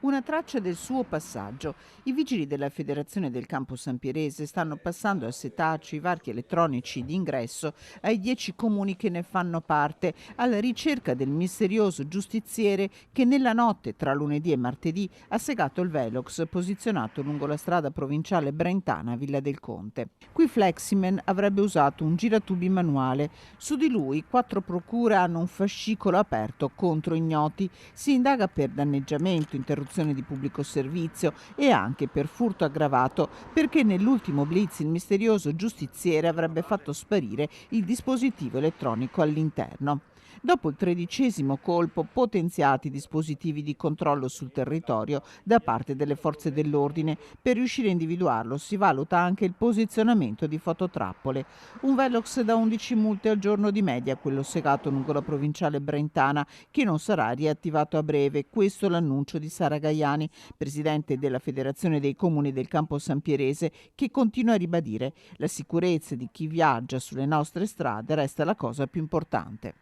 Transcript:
Una traccia del suo passaggio. I vigili della Federazione del Campo San Pierese stanno passando a setaccio i varchi elettronici di ingresso ai 10 comuni che ne fanno parte, alla ricerca del misterioso giustiziere che nella notte tra lunedì e martedì ha segato il Velox posizionato lungo la strada provinciale brentana Villa del Conte. Qui Fleximan avrebbe usato un giratubi manuale. Su di lui 4 procure hanno un fascicolo aperto contro ignoti. Si indaga per danneggiamento, interruzione di pubblico servizio e anche per furto aggravato, perché nell'ultimo blitz il misterioso giustiziere avrebbe fatto sparire il dispositivo elettronico all'interno. Dopo il 13° colpo, potenziati i dispositivi di controllo sul territorio da parte delle forze dell'ordine. Per riuscire a individuarlo si valuta anche il posizionamento di fototrappole. Un Velox da 11 multe al giorno di media, quello segato lungo la provinciale brentana, che non sarà riattivato a breve. Questo l'annuncio di Sara Gaiani, presidente della Federazione dei Comuni del Campo San Pierese, che continua a ribadire: la sicurezza di chi viaggia sulle nostre strade resta la cosa più importante.